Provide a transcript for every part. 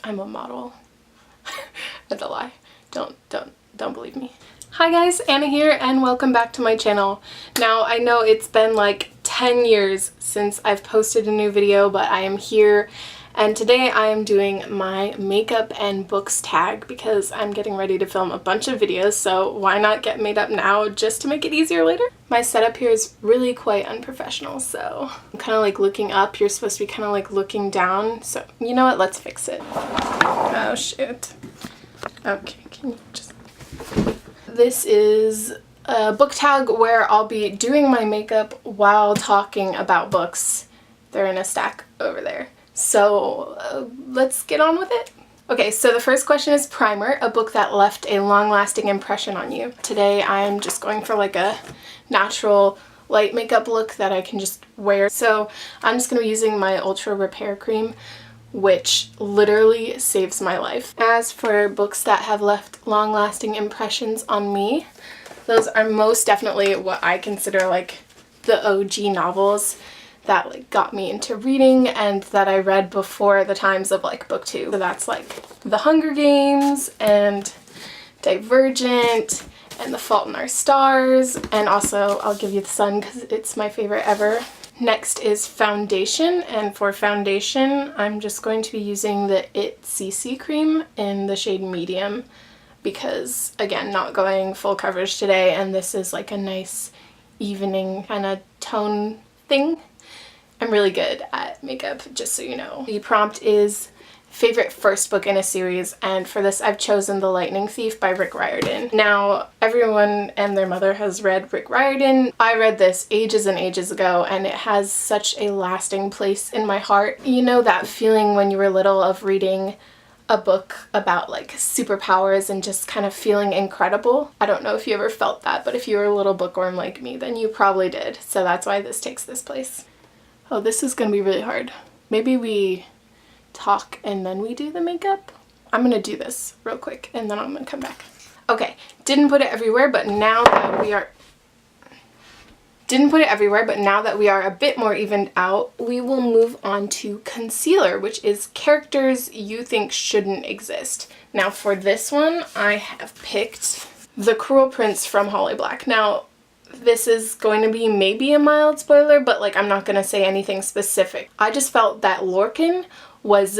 I'm a model. That's a lie. Don't believe me. Hi guys, Anna here and welcome back to my channel. Now I know it's been like 10 years since I've posted a new video, but I am here and today I am doing my makeup and books tag because I'm getting ready to film a bunch of videos, so why not get made up now just to make it easier later? My setup here is really quite unprofessional, so I'm kind of like looking up. You're supposed to be kind of like looking down, so you know what, let's fix it. Oh shoot. Okay, can you just... This is a book tag where I'll be doing my makeup while talking about books. They're in a stack over there. So let's get on with it. Okay, so the first question is Primer, a book that left a long-lasting impression on you. Today I'm just going for like a natural light makeup look that I can just wear. So I'm just going to be using my Ultra Repair Cream, which literally saves my life. As for books that have left long-lasting impressions on me, those are most definitely what I consider like the OG novels that like got me into reading and that I read before the times of like BookTube. So that's like The Hunger Games and Divergent and The Fault in Our Stars, and also I'll Give You the Sun because it's my favorite ever. Next is foundation, and for foundation I'm just going to be using the It CC cream in the shade medium because, again, not going full coverage today, and this is like a nice evening kind of tone thing. I'm really good at makeup, just so you know. The prompt is favorite first book in a series, and for this I've chosen The Lightning Thief by Rick Riordan. Now, everyone and their mother has read Rick Riordan. I read this ages and ages ago, and it has such a lasting place in my heart. You know that feeling when you were little of reading a book about like superpowers and just kind of feeling incredible? I don't know if you ever felt that, but if you were a little bookworm like me, then you probably did. So that's why this takes this place. Oh, this is gonna be really hard. Maybe we talk and then we do the makeup? I'm gonna do this real quick and then I'm gonna come back. Okay, didn't put it everywhere, but now that we are a bit more evened out, we will move on to concealer, which is characters you think shouldn't exist. Now for this one, I have picked The Cruel Prince from Holly Black. Now, this is going to be maybe a mild spoiler, but like I'm not going to say anything specific. I just felt that Lorcan was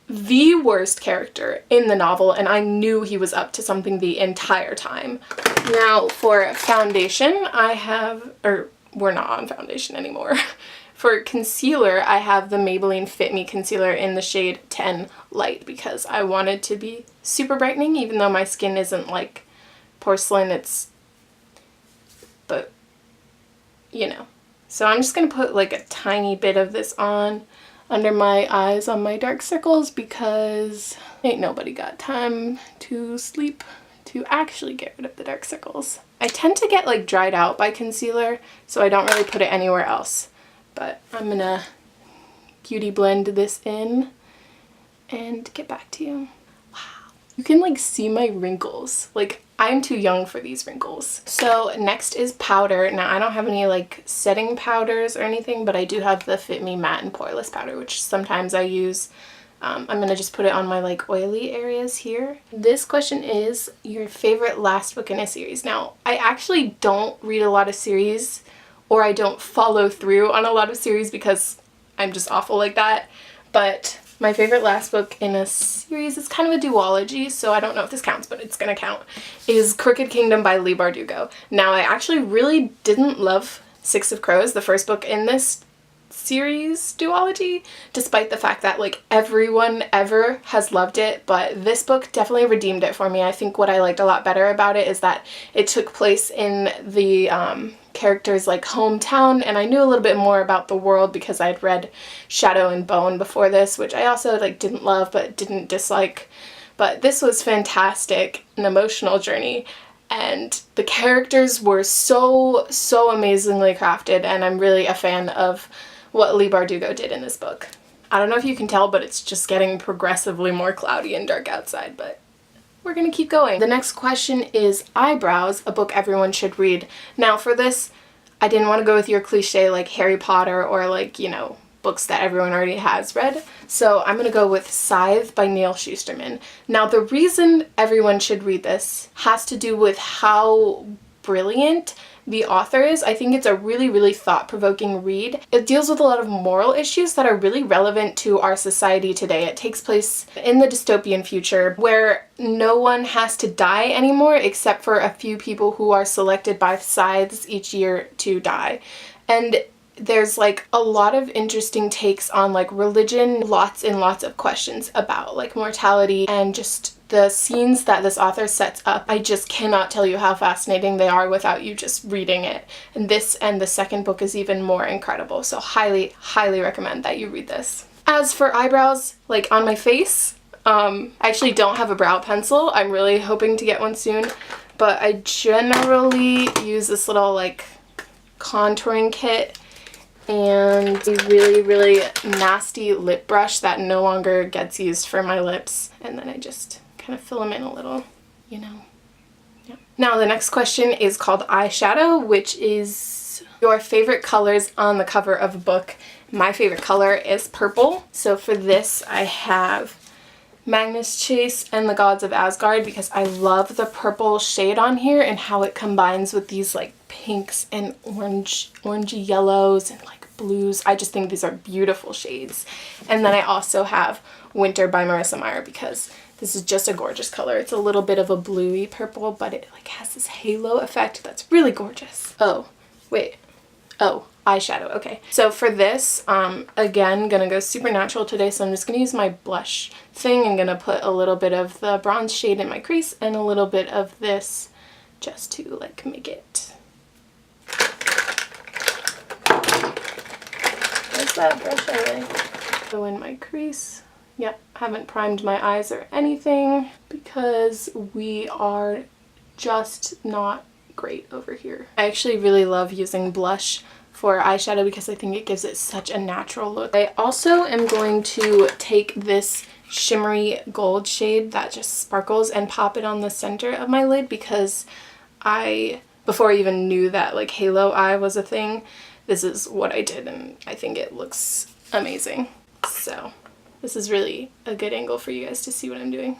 the worst character in the novel, and I knew he was up to something the entire time. Now for foundation, we're not on foundation anymore. For concealer, I have the Maybelline Fit Me concealer in the shade 10 Light because I wanted to be super brightening, even though my skin isn't like porcelain, but you know. So I'm just gonna put like a tiny bit of this on under my eyes on my dark circles because ain't nobody got time to sleep to actually get rid of the dark circles. I tend to get like dried out by concealer, so I don't really put it anywhere else, but I'm gonna beauty blend this in and get back to you. Wow, you can like see my wrinkles. Like, I'm too young for these wrinkles. So next is powder. Now I don't have any like setting powders or anything, but I do have the Fit Me Matte and Poreless powder, which sometimes I use. I'm gonna just put it on my like oily areas here. This question is your favorite last book in a series. Now I actually don't read a lot of series, or I don't follow through on a lot of series because I'm just awful like that, but my favorite last book in a series is kind of a duology, so I don't know if this counts, but it's gonna count, is Crooked Kingdom by Leigh Bardugo. Now, I actually really didn't love Six of Crows, the first book in this series duology, despite the fact that like everyone ever has loved it, but this book definitely redeemed it for me. I think what I liked a lot better about it is that it took place in the character's like hometown, and I knew a little bit more about the world because I'd read Shadow and Bone before this, which I also like didn't love but didn't dislike. But this was fantastic, an emotional journey, and the characters were so amazingly crafted, and I'm really a fan of what Leigh Bardugo did in this book. I don't know if you can tell, but it's just getting progressively more cloudy and dark outside, but we're gonna keep going. The next question is Eyebrows, a book everyone should read. Now for this, I didn't want to go with your cliche like Harry Potter or like, you know, books that everyone already has read. So I'm gonna go with Scythe by Neil Shusterman. Now the reason everyone should read this has to do with how brilliant the author is. I think it's a really, really thought-provoking read. It deals with a lot of moral issues that are really relevant to our society today. It takes place in the dystopian future where no one has to die anymore except for a few people who are selected by scythes each year to die. And there's like a lot of interesting takes on like religion, lots and lots of questions about like mortality, and just the scenes that this author sets up. I just cannot tell you how fascinating they are without you just reading it. And this and the second book is even more incredible. So highly, highly recommend that you read this. As for eyebrows, like on my face, I actually don't have a brow pencil. I'm really hoping to get one soon, but I generally use this little like contouring kit and a really, really nasty lip brush that no longer gets used for my lips. And then I just kind of fill them in a little, you know. Yeah. Now the next question is called eyeshadow, which is your favorite colors on the cover of a book. My favorite color is purple. So for this I have Magnus Chase and the Gods of Asgard because I love the purple shade on here and how it combines with these like pinks and orangey yellows and like blues. I just think these are beautiful shades. And then I also have Winter by Marissa Meyer because this is just a gorgeous color. It's a little bit of a bluey purple, but it like has this halo effect that's really gorgeous. Oh, wait. Oh, eyeshadow. Okay. So for this, again, gonna go super natural today. So I'm just gonna use my blush thing. I'm gonna put a little bit of the bronze shade in my crease and a little bit of this just to like make it. Where's that brush I go in my crease. Yep, haven't primed my eyes or anything because we are just not great over here. I actually really love using blush for eyeshadow because I think it gives it such a natural look. I also am going to take this shimmery gold shade that just sparkles and pop it on the center of my lid because before I even knew that like halo eye was a thing, this is what I did and I think it looks amazing. So this is really a good angle for you guys to see what I'm doing.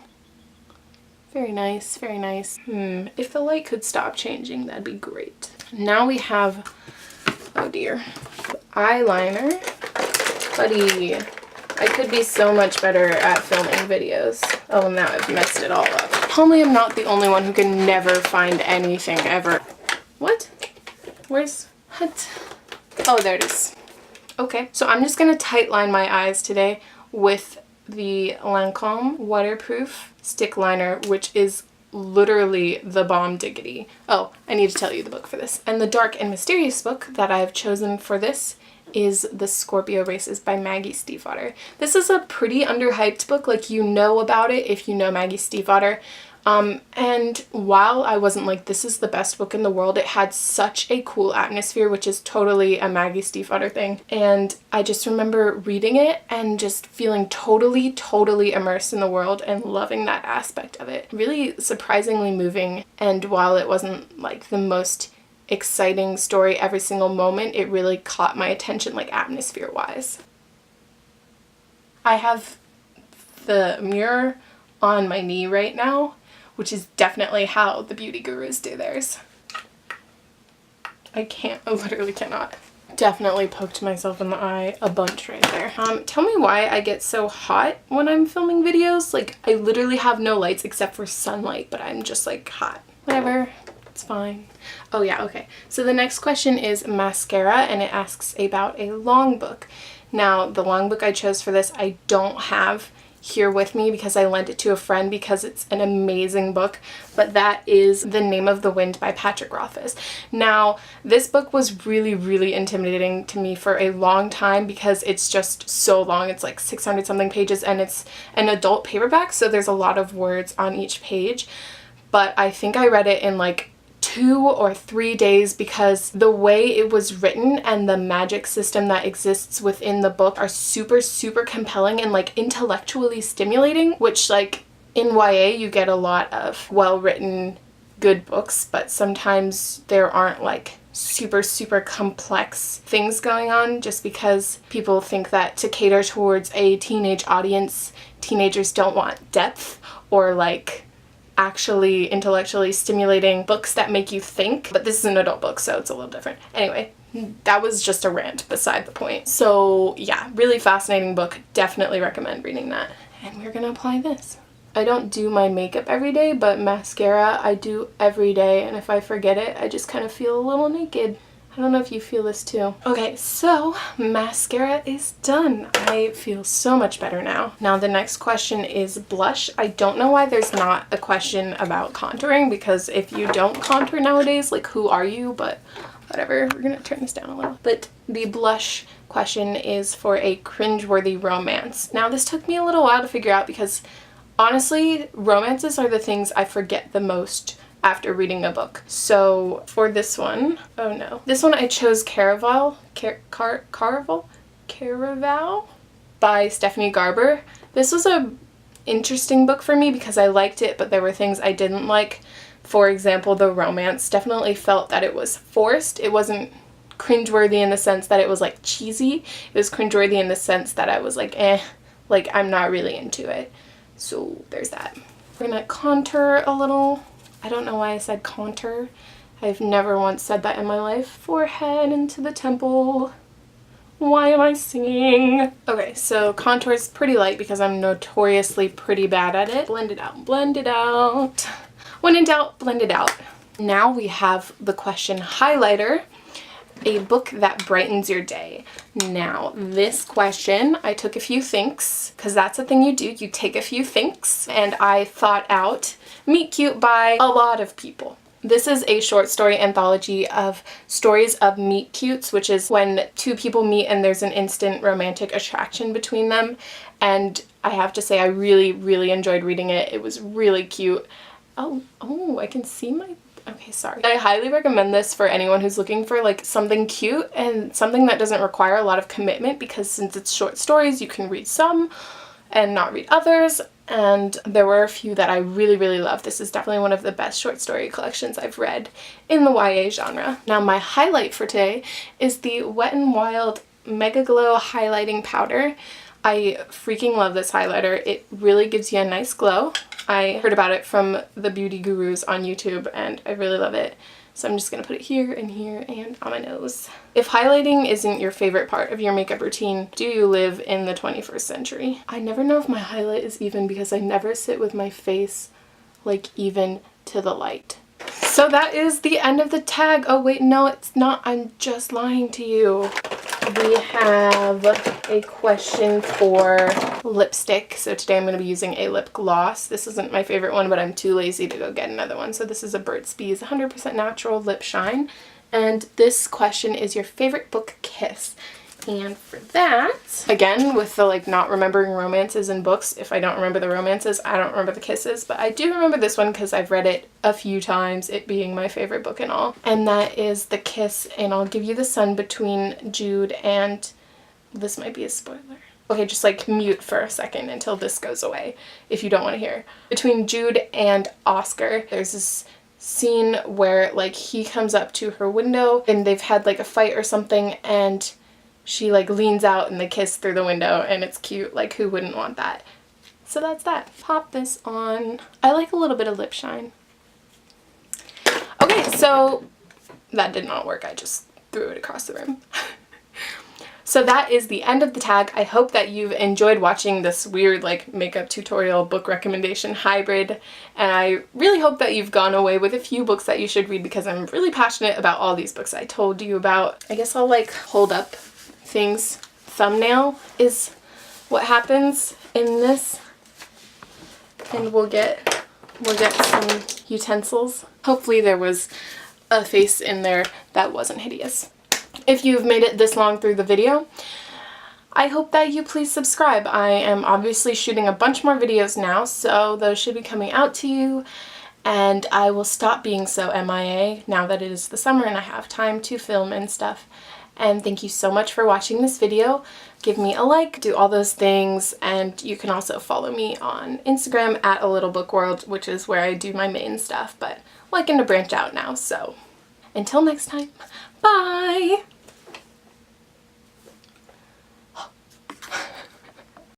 Very nice, very nice. If the light could stop changing, that'd be great. Now we have, oh dear, eyeliner. Buddy, I could be so much better at filming videos. Oh, now I've messed it all up. Tell me I'm not the only one who can never find anything ever. What? What? Oh, there it is. Okay, so I'm just gonna tight line my eyes today with the Lancome waterproof stick liner, which is literally the bomb diggity. Oh, I need to tell you the book for this. And the dark and mysterious book that I've chosen for this is The Scorpio Races by Maggie Stiefvater. This is a pretty underhyped book, like you know about it if you know Maggie Stiefvater. And while I wasn't like, this is the best book in the world, it had such a cool atmosphere, which is totally a Maggie Stiefvater thing. And I just remember reading it and just feeling totally, totally immersed in the world and loving that aspect of it. Really surprisingly moving. And while it wasn't like the most exciting story every single moment, it really caught my attention like atmosphere wise. I have the mirror on my knee right now, which is definitely how the beauty gurus do theirs. I literally cannot. Definitely poked myself in the eye a bunch right there. Tell me why I get so hot when I'm filming videos. Like, I literally have no lights except for sunlight, but I'm just like hot. Whatever, it's fine. Oh yeah, okay. So the next question is mascara, and it asks about a long book. Now, the long book I chose for this, I don't have here with me because I lent it to a friend because it's an amazing book, but that is The Name of the Wind by Patrick Rothfuss. Now, this book was really, really intimidating to me for a long time because it's just so long. It's like 600 something pages and it's an adult paperback, so there's a lot of words on each page, but I think I read it in like 2 or 3 days because the way it was written and the magic system that exists within the book are super, super compelling and like intellectually stimulating, which like in YA you get a lot of well-written good books, but sometimes there aren't like super, super complex things going on, just because people think that to cater towards a teenage audience, teenagers don't want depth or like actually intellectually stimulating books that make you think. But this is an adult book, so it's a little different. Anyway, that was just a rant beside the point. So yeah, really fascinating book. Definitely recommend reading that. And we're gonna apply this. I don't do my makeup every day, but mascara I do every day, and if I forget it, I just kind of feel a little naked. I don't know if you feel this too. Okay, so mascara is done. I feel so much better now. Now the next question is blush. I don't know why there's not a question about contouring, because if you don't contour nowadays, like who are you? But whatever, we're gonna turn this down a little. But the blush question is for a cringe-worthy romance. Now this took me a little while to figure out, because honestly, romances are the things I forget the most after reading a book. So for this one, oh no. This one I chose Caraval by Stephanie Garber. This was a interesting book for me because I liked it, but there were things I didn't like. For example, the romance definitely felt that it was forced. It wasn't cringeworthy in the sense that it was like cheesy. It was cringeworthy in the sense that I was like, like I'm not really into it. So there's that. We're gonna contour a little. I don't know why I said contour. I've never once said that in my life. Forehead into the temple. Why am I singing? Okay, so contour is pretty light because I'm notoriously pretty bad at it. Blend it out, blend it out. When in doubt, blend it out. Now we have the question highlighter. A book that brightens your day. Now, this question, I took a few thinks, because that's the thing you do. You take a few thinks, and I thought out Meet Cute by a lot of people. This is a short story anthology of stories of meet cutes, which is when two people meet and there's an instant romantic attraction between them. And I have to say, I really, really enjoyed reading it. It was really cute. Oh, I can see my... Okay, sorry. I highly recommend this for anyone who's looking for like something cute and something that doesn't require a lot of commitment, because since it's short stories, you can read some and not read others. And there were a few that I really, really loved. This is definitely one of the best short story collections I've read in the YA genre. Now my highlight for today is the Wet n Wild Mega Glow Highlighting Powder. I freaking love this highlighter. It really gives you a nice glow. I heard about it from the beauty gurus on YouTube and I really love it. So I'm just going to put it here and here and on my nose. If highlighting isn't your favorite part of your makeup routine, do you live in the 21st century? I never know if my highlight is even because I never sit with my face like even to the light. So that is the end of the tag. Oh wait, no it's not. I'm just lying to you. We have a question for lipstick. So today I'm going to be using a lip gloss. This isn't my favorite one, but I'm too lazy to go get another one. So this is a Burt's Bees 100% natural lip shine. And this question is your favorite book kiss. And for that, again, with the like not remembering romances in books, if I don't remember the romances, I don't remember the kisses, but I do remember this one because I've read it a few times, it being my favorite book and all. And that is the kiss, and I'll give you the sun between Jude and, this might be a spoiler. Okay, just like mute for a second until this goes away if you don't want to hear. Between Jude and Oscar, there's this scene where like he comes up to her window and they've had like a fight or something, and she like leans out and they kiss through the window, and it's cute. Like who wouldn't want that? So that's that. Pop this on. I like a little bit of lip shine. Okay, so that did not work. I just threw it across the room. So that is the end of the tag. I hope that you've enjoyed watching this weird like makeup tutorial book recommendation hybrid, and I really hope that you've gone away with a few books that you should read, because I'm really passionate about all these books I told you about. I guess I'll like hold up things. Thumbnail is what happens in this, and we'll get some utensils. Hopefully there was a face in there that wasn't hideous. If you've made it this long through the video, I hope that you please subscribe. I am obviously shooting a bunch more videos now, so those should be coming out to you, and I will stop being so MIA now that it is the summer and I have time to film and stuff. And thank you so much for watching this video. Give me a like, do all those things, and you can also follow me on Instagram at @ALittleBookWorld, which is where I do my main stuff, but I'm liking to branch out now, so Until next time, bye!